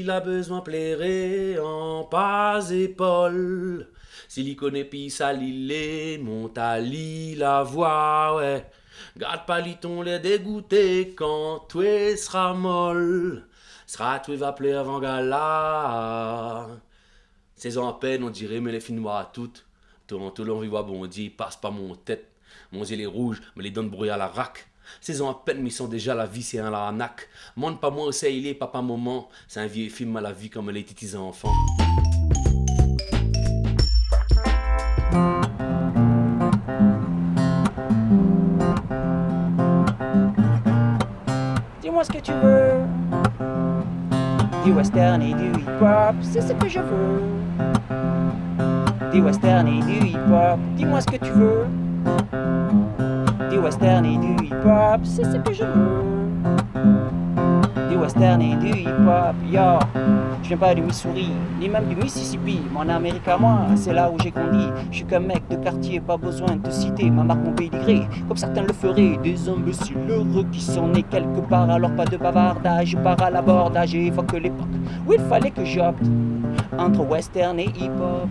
il a besoin plairer en pas épaules. S'il y connaît pis ça l'île, monte à la voix, ouais. Garde pas liton les dégoûter quand toi sera molle. Sera toi va plaire avant gala. Saison à peine, on dirait, mais les filles noires à toutes. Tout l'envie voit bondi, passe pas mon tête. Mon yeux les rouges, me les donne bruit à la raque. Saison à peine, mais ils sont déjà la vie, c'est un l'arnaque. Monte pas moi, c'est il est, papa, maman. C'est un vieux film à la vie comme les titis enfants. Dis-moi ce que tu veux. Du western et du hip-hop, c'est ce que je veux. Du western et du hip-hop, dis-moi ce que tu veux. Du western et du hip-hop, c'est ce que je veux. Du western et du hip-hop, yo. Je viens pas du Missouri, ni même du Mississippi. Mon Amérique à moi, c'est là où j'ai grandi. Je suis qu'un mec de quartier, pas besoin de te citer ma marque, mon pédigré, comme certains le feraient. Des imbéciles heureux qui sont nés quelque part, alors pas de bavardage. Je pars à l'abordage et évoque l'époque où il fallait que j'opte entre western et hip-hop.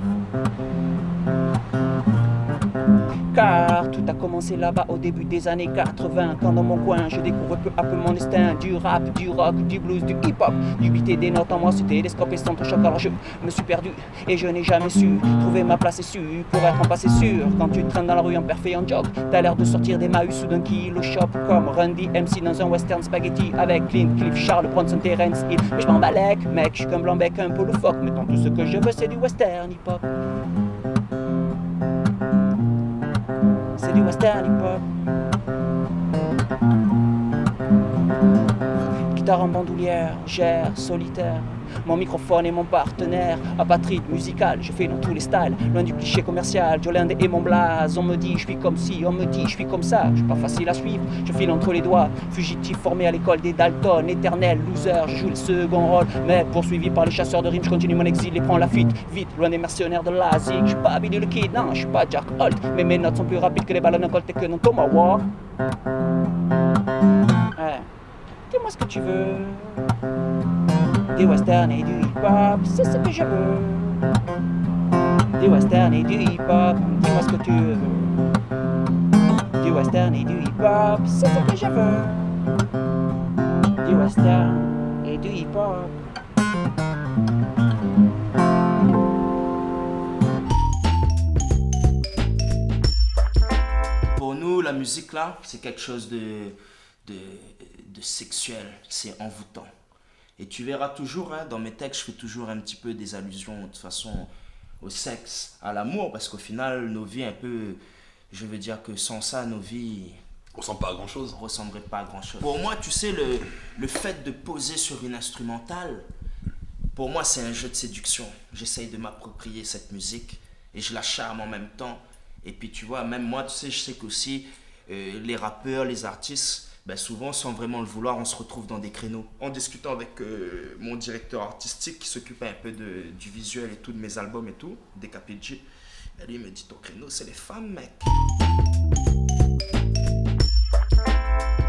Car tout a commencé là-bas au début des années 80, quand dans mon coin je découvre peu à peu mon destin. Du rap, du rock, du blues, du hip-hop. Dubiter des notes en moi, c'était télescope et centre choc. Alors je me suis perdu et je n'ai jamais su trouver ma place et su pour être en passé sûr. Quand tu traînes dans la rue en perfait en jog, t'as l'air de sortir des mahus ou d'un kilo shop. Comme Randy MC dans un western spaghetti avec Clint, Cliff, Charles Bronson, Terence Hill. Mais je m'en balèque, mec, je suis comme Blanc-Bec, un peu loufoque. Mettons tout ce que je veux, c'est du western hip-hop. C'est du western hip-hop. Guitare en bandoulière, gère, solitaire. Mon microphone est mon partenaire. Apatride musicale, je fais dans tous les styles. Loin du cliché commercial, Jolande et mon blaze. On me dit je suis comme ci, on me dit je suis comme ça. Je suis pas facile à suivre, je file entre les doigts. Fugitif formé à l'école des Dalton, éternel loser, je joue le second rôle. Mais poursuivi par les chasseurs de rimes, je continue mon exil et prends la fuite. Vite, loin des mercenaires de l'Asie. Je suis pas Billy le Kid, non, je suis pas Jack Holt. Mais mes notes sont plus rapides que les ballons en colt et que non Tomahawk. Ouais. Dis-moi ce que tu veux. Des westerns et du hip-hop, c'est ce que je veux. Des westerns et du hip-hop, dis-moi ce que tu veux. Du western et du hip-hop, c'est ce que je veux. Du western et du hip-hop. Pour nous, la musique là, c'est quelque chose de, de sexuel, c'est envoûtant. Et tu verras toujours, hein, dans mes textes, je fais toujours un petit peu des allusions, de toute façon, au sexe, à l'amour, parce qu'au final, nos vies, un peu, je veux dire que sans ça, nos vies On ressemble pas à grand chose. ressembleraient pas à grand-chose. Pour moi, tu sais, le fait de poser sur une instrumentale, pour moi, c'est un jeu de séduction. J'essaye de m'approprier cette musique et je la charme en même temps. Et puis, tu vois, même moi, tu sais, je sais qu'aussi, les rappeurs, les artistes, ben souvent, sans vraiment le vouloir, on se retrouve dans des créneaux. En discutant avec mon directeur artistique qui s'occupe un peu du visuel et tout, de mes albums et tout, DKPG, ben lui, il me dit, ton créneau, c'est les femmes, mec.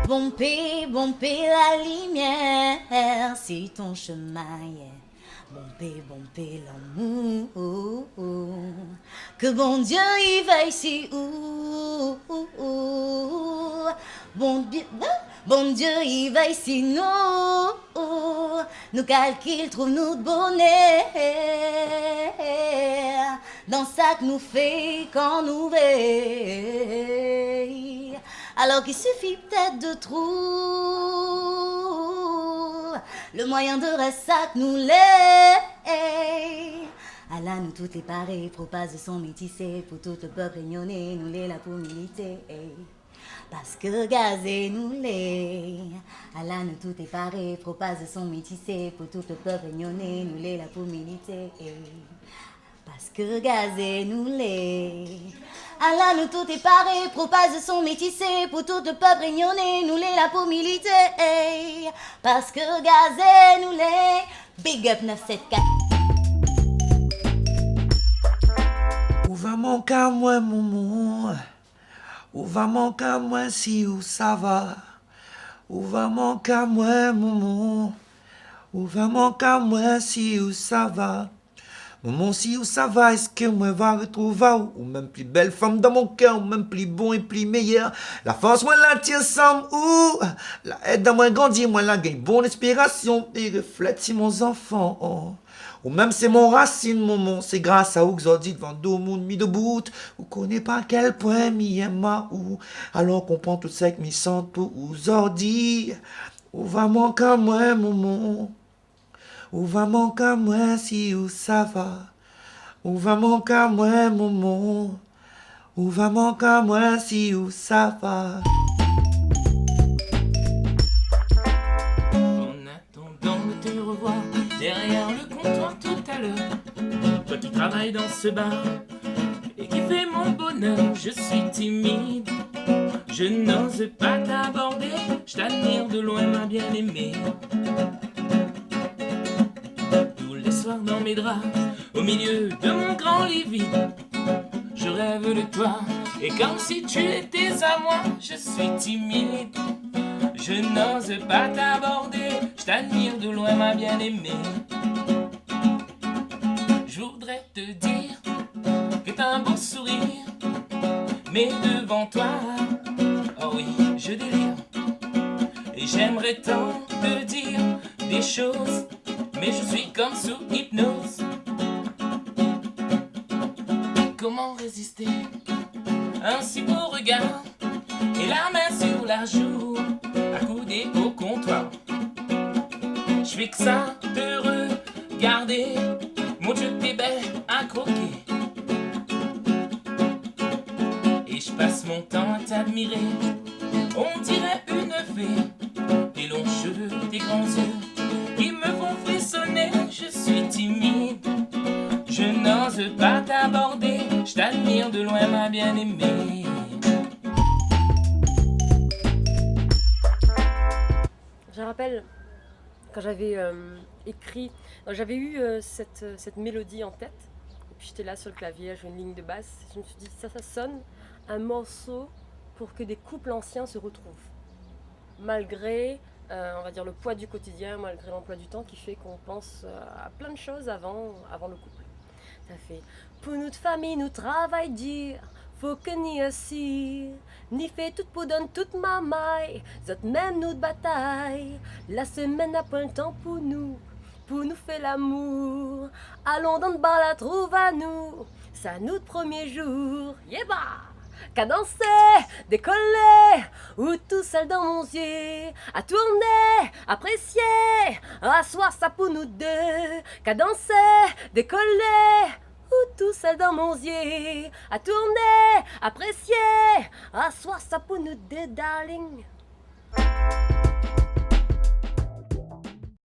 Bomper la lumière, c'est ton chemin, yeah. Bomper l'amour. Que bon Dieu y veille si bon Dieu y veille si nous calcule, trouve nous de bonheur dans ça que nous fait quand nous veille. Alors qu'il suffit peut-être de trouver le moyen de rester ça que nous l'est. Allah nous tout est pareil, propage de son métissé, pour tout le peuple réunionnais, nous l'est là pour militer. Parce que gazé nous l'est. Allah nous tout est pareil, propage de son métissé, pour tout le peuple réunionnais, nous l'est là pour militer. Parce que gazé nous l'est. Allah nous tout est pareil, propage de son métissé, pour tout le peuple réunionnais, nous l'est là pour militer. Parce que gazé nous l'est. Big up 974. Où va mon cas, moi, moumou? Où va mon cas, moi, si, où ça va? Où va mon cas, moi, moumou? Où va mon cas, moi, si où ça va? Maman, si où ça va, est-ce que moi va retrouver ou même plus belle femme dans mon cœur, ou même plus bon et plus meilleur? La force, moi la tire ensemble, ou la aide dans moi grandir, moi la gagne bonne inspiration et reflète si mon enfant. Oh. Ou même c'est mon racine, maman, c'est grâce à vous que j'ai dit devant deux mondes mis debout. Vous connaissez pas à quel point m'y aime ou alors qu'on prend tout ça que m'y sent pour vous ordi. Où va mon cœur, moi, maman? Où va mon cœur, moi, si où ça va? Où va mon cœur, moi, maman? Où va mon cœur, moi, si où ça va? En attendant de te revoir derrière le comptoir tout à l'heure, toi qui travailles dans ce bar et qui fait mon bonheur, je suis timide, je n'ose pas t'aborder, je t'admire de loin ma bien-aimée. Tous les soirs dans mes draps, au milieu de mon grand lit vide, je rêve de toi, et comme si tu étais à moi, je suis timide, je n'ose pas t'aborder, je t'admire de loin ma bien-aimée. Je voudrais te dire que t'as un beau sourire, mais devant toi, oh oui, je délire. Et j'aimerais tant te dire des choses, mais je suis comme sous hypnose. Comment résister à un si beau regard et la main sur la joue, accoudée au comptoir? Je fais que ça te regarder, mon Dieu t'es belle à croquer. Et je passe mon temps à t'admirer, on dirait une fée. Tes longs cheveux, tes grands yeux qui me font frissonner. Je suis timide, je n'ose pas t'aborder, je t'admire de loin ma bien-aimée. Je me rappelle quand j'avais écrit, j'avais eu cette mélodie en tête, et puis j'étais là sur le clavier, je jouais une ligne de basse, je me suis dit ça sonne un morceau pour que des couples anciens se retrouvent, malgré on va dire le poids du quotidien, malgré l'emploi du temps qui fait qu'on pense à plein de choses avant le couple. Ça fait pour notre famille, nous travaillons dur. Faut que ni assis, ni fait tout pour donner toute ma maille. Zot même nous de bataille. La semaine n'a pas le temps pour nous faire l'amour. Allons dans le bar, la trouve à nous. C'est nous de premier jour. Yéba! Qu'à danser, décoller, ou tout seul dans mon yeux, à tourner, apprécier, asseoir ça pour nous deux. Qu'à danser, décoller, ou tout seul dans mon yeux, à tourner, apprécier, asseoir ça pour nous deux, darling.